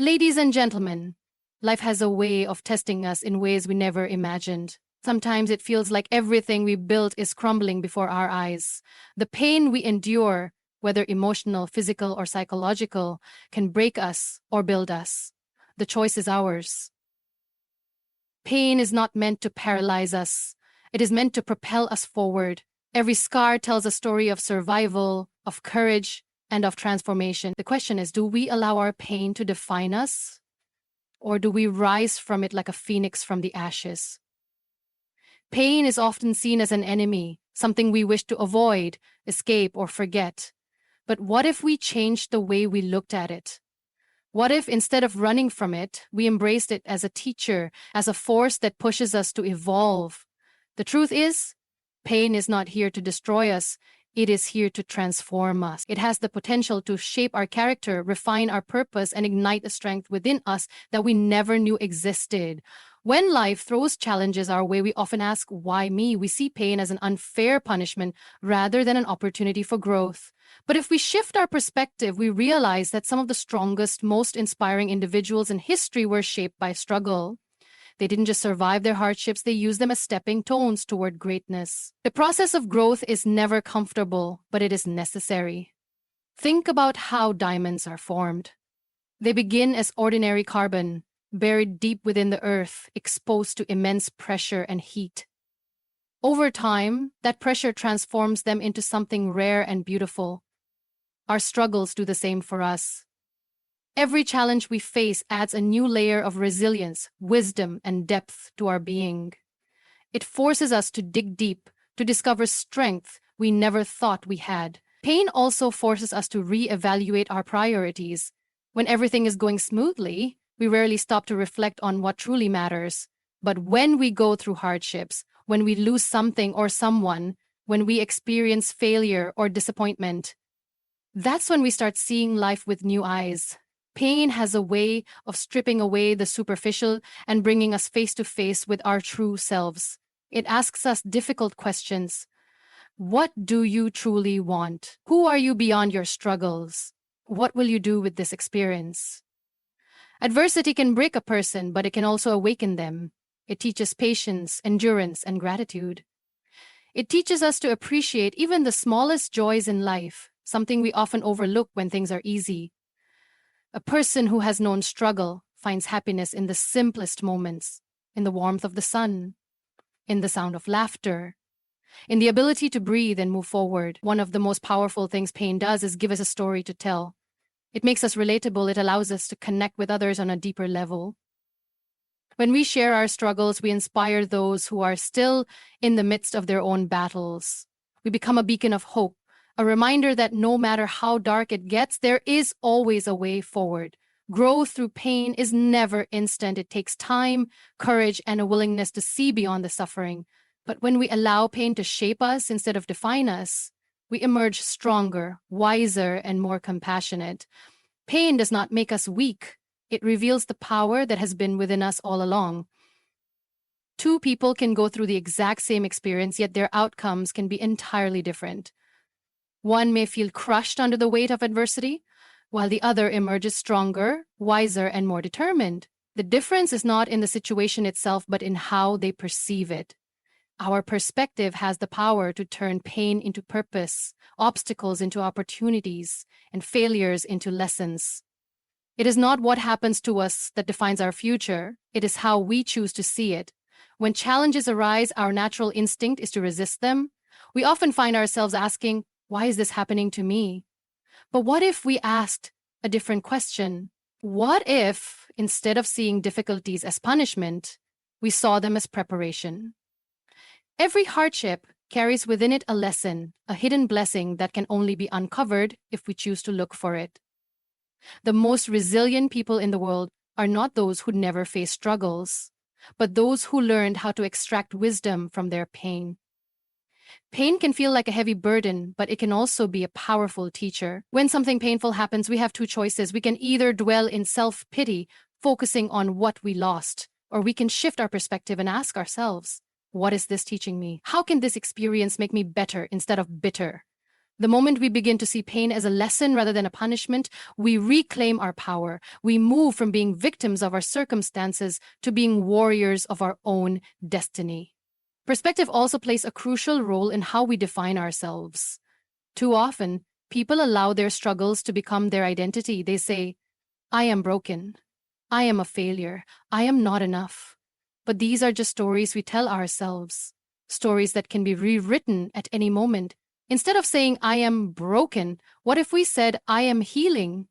Ladies and gentlemen, life has a way of testing us in ways we never imagined. Sometimes it feels like everything we built is crumbling before our eyes. The pain we endure, whether emotional, physical, or psychological, can break us or build us. The choice is ours. Pain is not meant to paralyze us. It is meant to propel us forward. Every scar tells a story of survival, of courage, and of transformation. The question is, do we allow our pain to define us? Or do we rise from it like a phoenix from the ashes? Pain is often seen as an enemy, something we wish to avoid, escape, or forget. But what if we changed the way we looked at it? What if, instead of running from it, we embraced it as a teacher, as a force that pushes us to evolve? The truth is, pain is not here to destroy us. It is here to transform us. It has the potential to shape our character, refine our purpose, and ignite a strength within us that we never knew existed. When life throws challenges our way, we often ask, why me? We see pain as an unfair punishment rather than an opportunity for growth. But if we shift our perspective, we realize that some of the strongest, most inspiring individuals in history were shaped by struggle. They didn't just survive their hardships, they used them as stepping stones toward greatness. The process of growth is never comfortable, but it is necessary. Think about how diamonds are formed. They begin as ordinary carbon, buried deep within the earth, exposed to immense pressure and heat. Over time, that pressure transforms them into something rare and beautiful. Our struggles do the same for us. Every challenge we face adds a new layer of resilience, wisdom, and depth to our being. It forces us to dig deep, to discover strength we never thought we had. Pain also forces us to re-evaluate our priorities. When everything is going smoothly, we rarely stop to reflect on what truly matters. But when we go through hardships, when we lose something or someone, when we experience failure or disappointment, that's when we start seeing life with new eyes. Pain has a way of stripping away the superficial and bringing us face to face with our true selves. It asks us difficult questions. What do you truly want? Who are you beyond your struggles? What will you do with this experience? Adversity can break a person, but it can also awaken them. It teaches patience, endurance, and gratitude. It teaches us to appreciate even the smallest joys in life, something we often overlook when things are easy. A person who has known struggle finds happiness in the simplest moments, in the warmth of the sun, in the sound of laughter, in the ability to breathe and move forward. One of the most powerful things pain does is give us a story to tell. It makes us relatable. It allows us to connect with others on a deeper level. When we share our struggles, we inspire those who are still in the midst of their own battles. We become a beacon of hope, a reminder that no matter how dark it gets, there is always a way forward. Growth through pain is never instant. It takes time, courage, and a willingness to see beyond the suffering. But when we allow pain to shape us instead of define us, we emerge stronger, wiser, and more compassionate. Pain does not make us weak. It reveals the power that has been within us all along. Two people can go through the exact same experience, yet their outcomes can be entirely different. One may feel crushed under the weight of adversity, while the other emerges stronger, wiser, and more determined. The difference is not in the situation itself, but in how they perceive it. Our perspective has the power to turn pain into purpose, obstacles into opportunities, and failures into lessons. It is not what happens to us that defines our future. It is how we choose to see it. When challenges arise, our natural instinct is to resist them. We often find ourselves asking, why is this happening to me? But what if we asked a different question? What if, instead of seeing difficulties as punishment, we saw them as preparation? Every hardship carries within it a lesson, a hidden blessing that can only be uncovered if we choose to look for it. The most resilient people in the world are not those who never face struggles, but those who learned how to extract wisdom from their pain. Pain can feel like a heavy burden, but it can also be a powerful teacher. When something painful happens, we have two choices. We can either dwell in self-pity, focusing on what we lost, or we can shift our perspective and ask ourselves, what is this teaching me? How can this experience make me better instead of bitter? The moment we begin to see pain as a lesson rather than a punishment, we reclaim our power. We move from being victims of our circumstances to being warriors of our own destiny. Perspective also plays a crucial role in how we define ourselves. Too often, people allow their struggles to become their identity. They say, I am broken. I am a failure. I am not enough. But these are just stories we tell ourselves, stories that can be rewritten at any moment. Instead of saying, I am broken, what if we said, I am healing?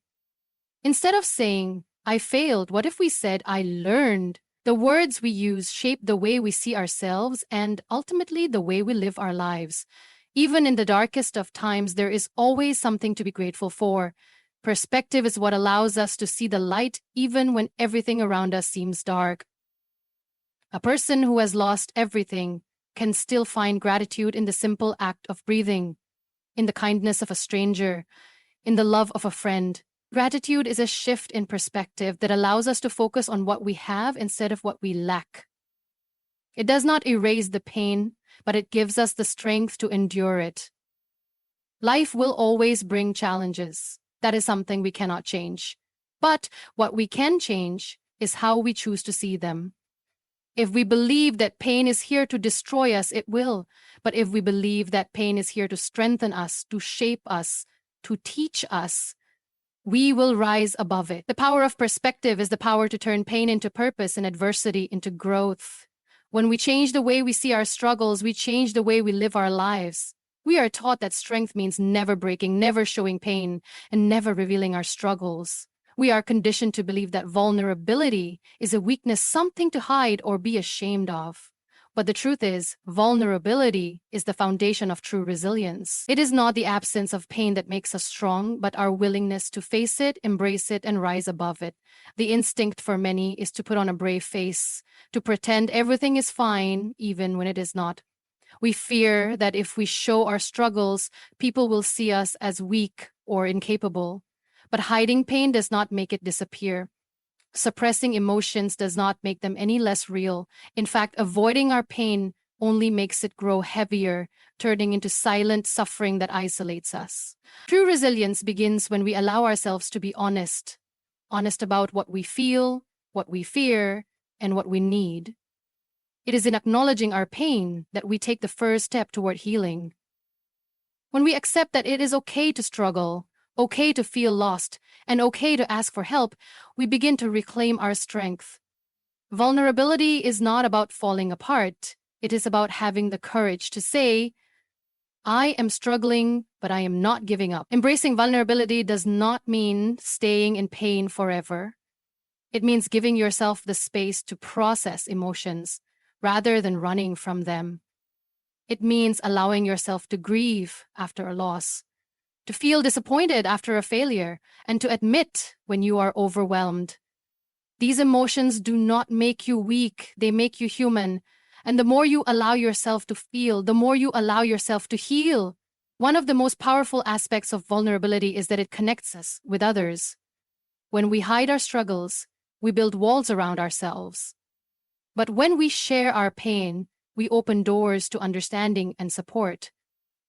Instead of saying, I failed, what if we said, I learned? The words we use shape the way we see ourselves and ultimately the way we live our lives. Even in the darkest of times, there is always something to be grateful for. Perspective is what allows us to see the light even when everything around us seems dark. A person who has lost everything can still find gratitude in the simple act of breathing, in the kindness of a stranger, in the love of a friend. Gratitude is a shift in perspective that allows us to focus on what we have instead of what we lack. It does not erase the pain, but it gives us the strength to endure it. Life will always bring challenges. That is something we cannot change. But what we can change is how we choose to see them. If we believe that pain is here to destroy us, it will. But if we believe that pain is here to strengthen us, to shape us, to teach us, we will rise above it. The power of perspective is the power to turn pain into purpose and adversity into growth. When we change the way we see our struggles, we change the way we live our lives. We are taught that strength means never breaking, never showing pain, and never revealing our struggles. We are conditioned to believe that vulnerability is a weakness, something to hide or be ashamed of. But the truth is, vulnerability is the foundation of true resilience. It is not the absence of pain that makes us strong, but our willingness to face it, embrace it, and rise above it. The instinct for many is to put on a brave face, to pretend everything is fine, even when it is not. We fear that if we show our struggles, people will see us as weak or incapable. But hiding pain does not make it disappear. Suppressing emotions does not make them any less real. In fact, avoiding our pain only makes it grow heavier, turning into silent suffering that isolates us. True resilience begins when we allow ourselves to be honest. Honest about what we feel, what we fear, and what we need. It is in acknowledging our pain that we take the first step toward healing. When we accept that it is okay to struggle, okay to feel lost, and okay to ask for help, we begin to reclaim our strength. Vulnerability is not about falling apart. It is about having the courage to say, I am struggling, but I am not giving up. Embracing vulnerability does not mean staying in pain forever. It means giving yourself the space to process emotions rather than running from them. It means allowing yourself to grieve after a loss, to feel disappointed after a failure, and to admit when you are overwhelmed. These emotions do not make you weak, they make you human. And the more you allow yourself to feel, the more you allow yourself to heal. One of the most powerful aspects of vulnerability is that it connects us with others. When we hide our struggles, we build walls around ourselves. But when we share our pain, we open doors to understanding and support.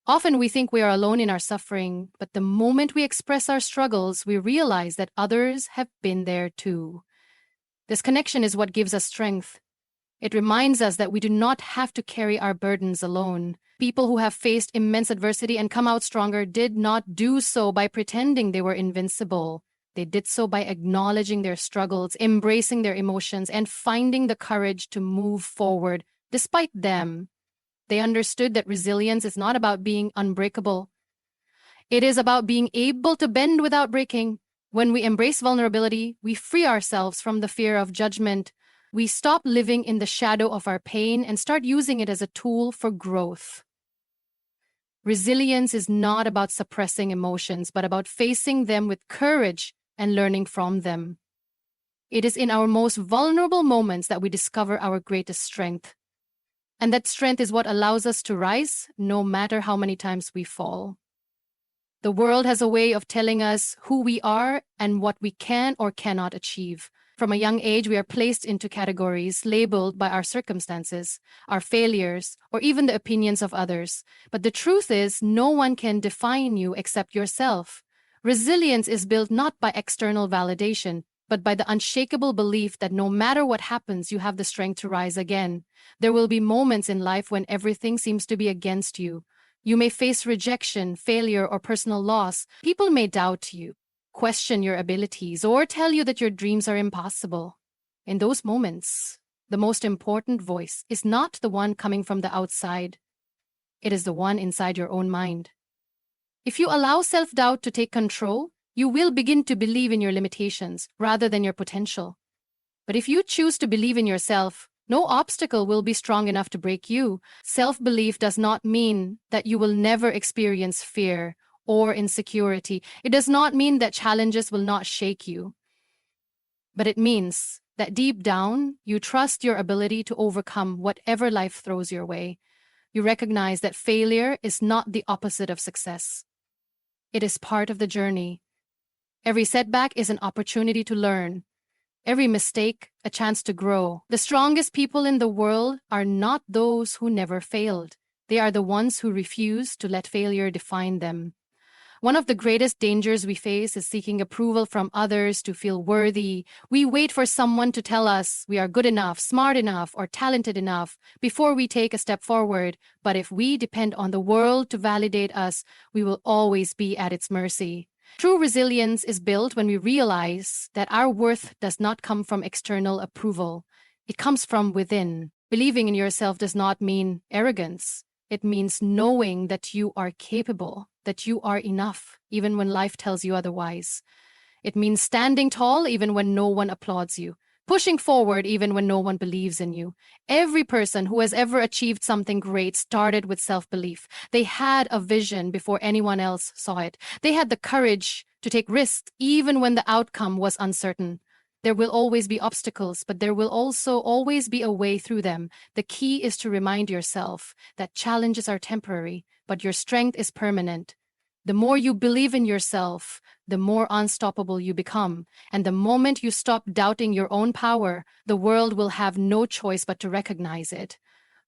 Often we think we are alone in our suffering, but the moment we express our struggles, we realize that others have been there too. This connection is what gives us strength. It reminds us that we do not have to carry our burdens alone. People who have faced immense adversity and come out stronger did not do so by pretending they were invincible. They did so by acknowledging their struggles, embracing their emotions, and finding the courage to move forward despite them. They understood that resilience is not about being unbreakable. It is about being able to bend without breaking. When we embrace vulnerability, we free ourselves from the fear of judgment. We stop living in the shadow of our pain and start using it as a tool for growth. Resilience is not about suppressing emotions, but about facing them with courage and learning from them. It is in our most vulnerable moments that we discover our greatest strength. And that strength is what allows us to rise, no matter how many times we fall. The world has a way of telling us who we are and what we can or cannot achieve. From a young age, we are placed into categories labeled by our circumstances, our failures, or even the opinions of others. But the truth is, no one can define you except yourself. Resilience is built not by external validation, but by the unshakable belief that no matter what happens, you have the strength to rise again. There will be moments in life when everything seems to be against you. You may face rejection, failure, or personal loss. People may doubt you, question your abilities, or tell you that your dreams are impossible. In those moments, the most important voice is not the one coming from the outside. It is the one inside your own mind. If you allow self-doubt to take control, you will begin to believe in your limitations rather than your potential. But if you choose to believe in yourself, no obstacle will be strong enough to break you. Self-belief does not mean that you will never experience fear or insecurity. It does not mean that challenges will not shake you. But it means that deep down, you trust your ability to overcome whatever life throws your way. You recognize that failure is not the opposite of success. It is part of the journey. Every setback is an opportunity to learn. Every mistake, a chance to grow. The strongest people in the world are not those who never failed. They are the ones who refuse to let failure define them. One of the greatest dangers we face is seeking approval from others to feel worthy. We wait for someone to tell us we are good enough, smart enough, or talented enough before we take a step forward. But if we depend on the world to validate us, we will always be at its mercy. True resilience is built when we realize that our worth does not come from external approval. It comes from within. Believing in yourself does not mean arrogance. It means knowing that you are capable, that you are enough, even when life tells you otherwise. It means standing tall even when no one applauds you, pushing forward even when no one believes in you. Every person who has ever achieved something great started with self-belief. They had a vision before anyone else saw it. They had the courage to take risks even when the outcome was uncertain. There will always be obstacles, but there will also always be a way through them. The key is to remind yourself that challenges are temporary, but your strength is permanent. The more you believe in yourself, the more unstoppable you become. And the moment you stop doubting your own power, the world will have no choice but to recognize it.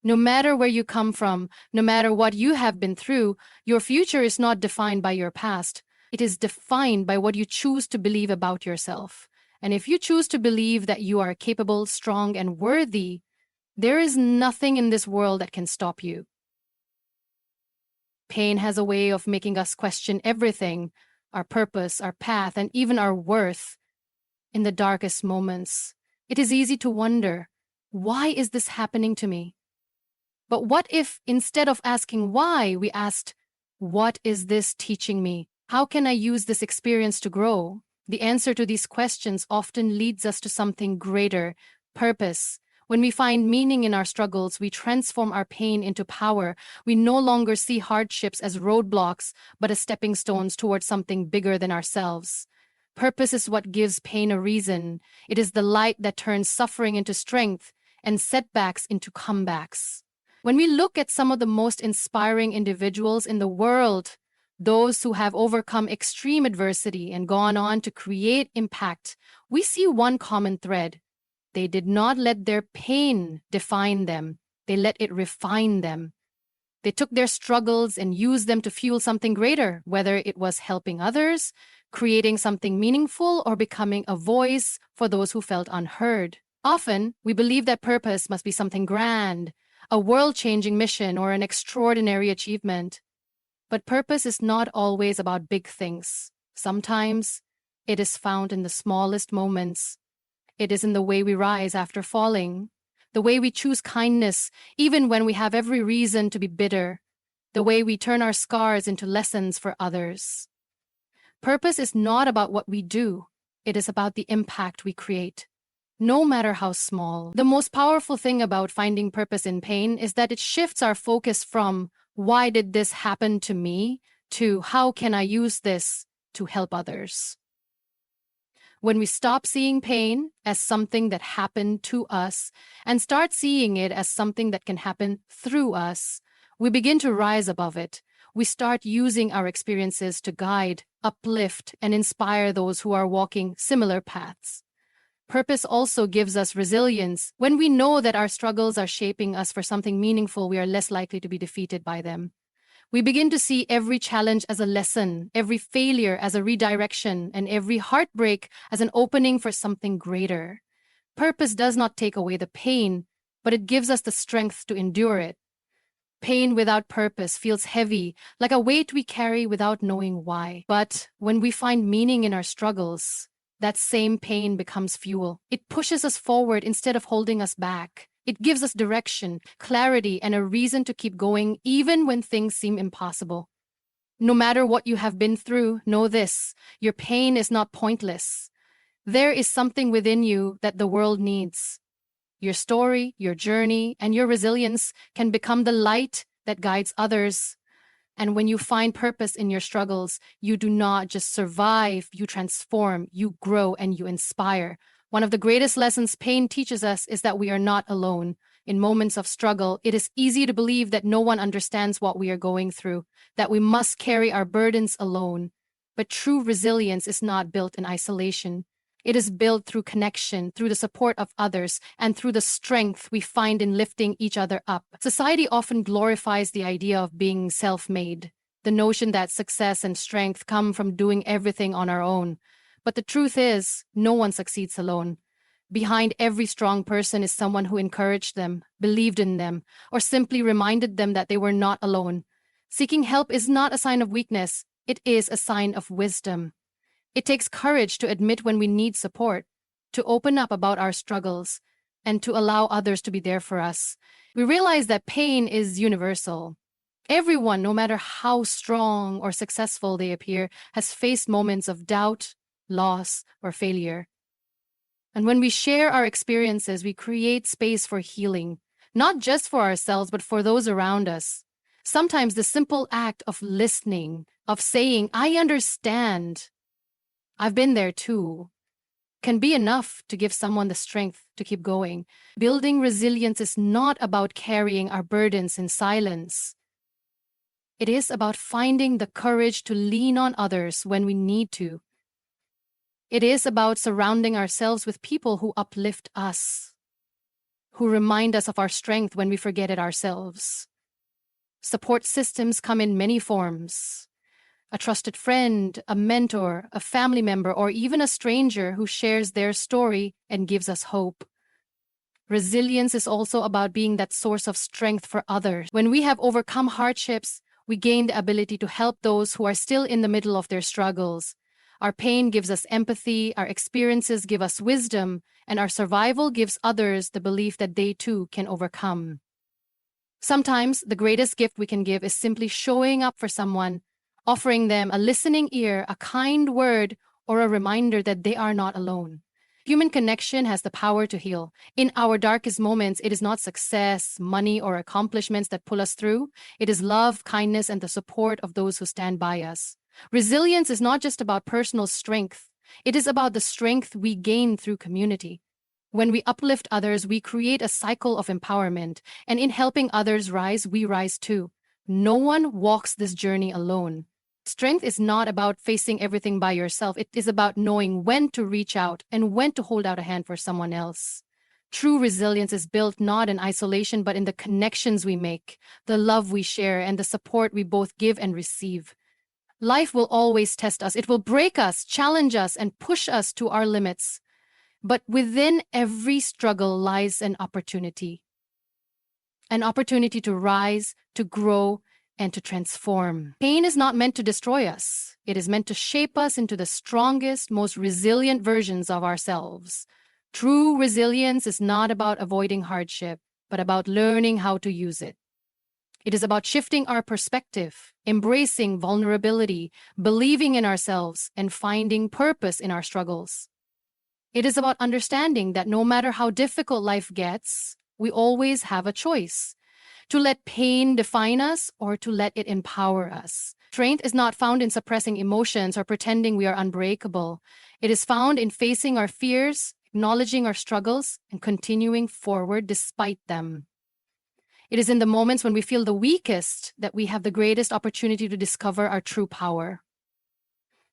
No matter where you come from, no matter what you have been through, your future is not defined by your past. It is defined by what you choose to believe about yourself. And if you choose to believe that you are capable, strong, and worthy, there is nothing in this world that can stop you. Pain has a way of making us question everything, our purpose, our path, and even our worth. In the darkest moments, it is easy to wonder, why is this happening to me? But what if, instead of asking why, we asked, what is this teaching me? How can I use this experience to grow? The answer to these questions often leads us to something greater, purpose. When we find meaning in our struggles, we transform our pain into power. We no longer see hardships as roadblocks, but as stepping stones towards something bigger than ourselves. Purpose is what gives pain a reason. It is the light that turns suffering into strength and setbacks into comebacks. When we look at some of the most inspiring individuals in the world, those who have overcome extreme adversity and gone on to create impact, we see one common thread. They did not let their pain define them. They let it refine them. They took their struggles and used them to fuel something greater, whether it was helping others, creating something meaningful, or becoming a voice for those who felt unheard. Often, we believe that purpose must be something grand, a world-changing mission or an extraordinary achievement. But purpose is not always about big things. Sometimes, it is found in the smallest moments. It is in the way we rise after falling, the way we choose kindness even when we have every reason to be bitter, the way we turn our scars into lessons for others. Purpose is not about what we do. It is about the impact we create, no matter how small. The most powerful thing about finding purpose in pain is that it shifts our focus from why did this happen to me to how can I use this to help others. When we stop seeing pain as something that happened to us and start seeing it as something that can happen through us, we begin to rise above it. we start using our experiences to guide, uplift, and inspire those who are walking similar paths. Purpose also gives us resilience. When we know that our struggles are shaping us for something meaningful, we are less likely to be defeated by them. We begin to see every challenge as a lesson, every failure as a redirection, and every heartbreak as an opening for something greater. Purpose does not take away the pain, but it gives us the strength to endure it. Pain without purpose feels heavy, like a weight we carry without knowing why. But when we find meaning in our struggles, that same pain becomes fuel. It pushes us forward instead of holding us back. It gives us direction, clarity, and a reason to keep going even when things seem impossible. No matter what you have been through, know this: your pain is not pointless. There is something within you that the world needs. Your story, your journey, and your resilience can become the light that guides others. And when you find purpose in your struggles, you do not just survive, you transform, you grow, and you inspire. One of the greatest lessons pain teaches us is that we are not alone. In moments of struggle, it is easy to believe that no one understands what we are going through, that we must carry our burdens alone. But true resilience is not built in isolation. It is built through connection, through the support of others, and through the strength we find in lifting each other up. Society often glorifies the idea of being self-made, the notion that success and strength come from doing everything on our own. But the truth is, no one succeeds alone. Behind every strong person is someone who encouraged them, believed in them, or simply reminded them that they were not alone. Seeking help is not a sign of weakness, it is a sign of wisdom. It takes courage to admit when we need support, to open up about our struggles, and to allow others to be there for us. We realize that pain is universal. Everyone, no matter how strong or successful they appear, has faced moments of doubt, loss, or failure. And when we share our experiences, we create space for healing, not just for ourselves, but for those around us. Sometimes the simple act of listening, of saying, "I understand, I've been there too," can be enough to give someone the strength to keep going. Building resilience is not about carrying our burdens in silence. It is about finding the courage to lean on others when we need to. It is about surrounding ourselves with people who uplift us, who remind us of our strength when we forget it ourselves. Support systems come in many forms. A trusted friend, a mentor, a family member, or even a stranger who shares their story and gives us hope. Resilience is also about being that source of strength for others. When we have overcome hardships, we gain the ability to help those who are still in the middle of their struggles. Our pain gives us empathy, our experiences give us wisdom, and our survival gives others the belief that they too can overcome. Sometimes the greatest gift we can give is simply showing up for someone, offering them a listening ear, a kind word, or a reminder that they are not alone. Human connection has the power to heal. In our darkest moments, it is not success, money, or accomplishments that pull us through. It is love, kindness, and the support of those who stand by us. Resilience is not just about personal strength. It is about the strength we gain through community. When we uplift others, we create a cycle of empowerment, and in helping others rise, we rise too. No one walks this journey alone. Strength is not about facing everything by yourself. It is about knowing when to reach out and when to hold out a hand for someone else. True resilience is built not in isolation, but in the connections we make, the love we share, and the support we both give and receive. Life will always test us. It will break us, challenge us, and push us to our limits. But within every struggle lies an opportunity to rise, to grow, and to transform. Pain is not meant to destroy us. It is meant to shape us into the strongest, most resilient versions of ourselves. True resilience is not about avoiding hardship, but about learning how to use it. It is about shifting our perspective, embracing vulnerability, believing in ourselves, and finding purpose in our struggles. It is about understanding that no matter how difficult life gets, we always have a choice: to let pain define us or to let it empower us. Strength is not found in suppressing emotions or pretending we are unbreakable. It is found in facing our fears, acknowledging our struggles, and continuing forward despite them. It is in the moments when we feel the weakest that we have the greatest opportunity to discover our true power.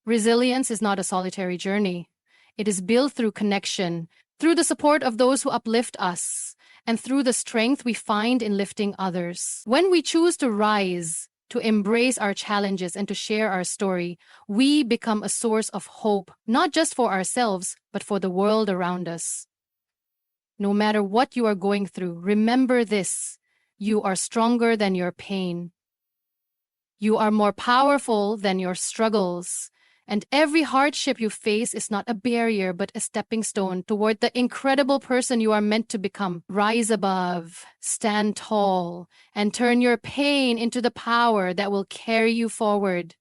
Resilience is not a solitary journey. It is built through connection, through the support of those who uplift us, and through the strength we find in lifting others. When we choose to rise, to embrace our challenges, and to share our story, we become a source of hope, not just for ourselves, but for the world around us. No matter what you are going through, remember this: you are stronger than your pain. You are more powerful than your struggles. And every hardship you face is not a barrier, but a stepping stone toward the incredible person you are meant to become. Rise above, stand tall, and turn your pain into the power that will carry you forward.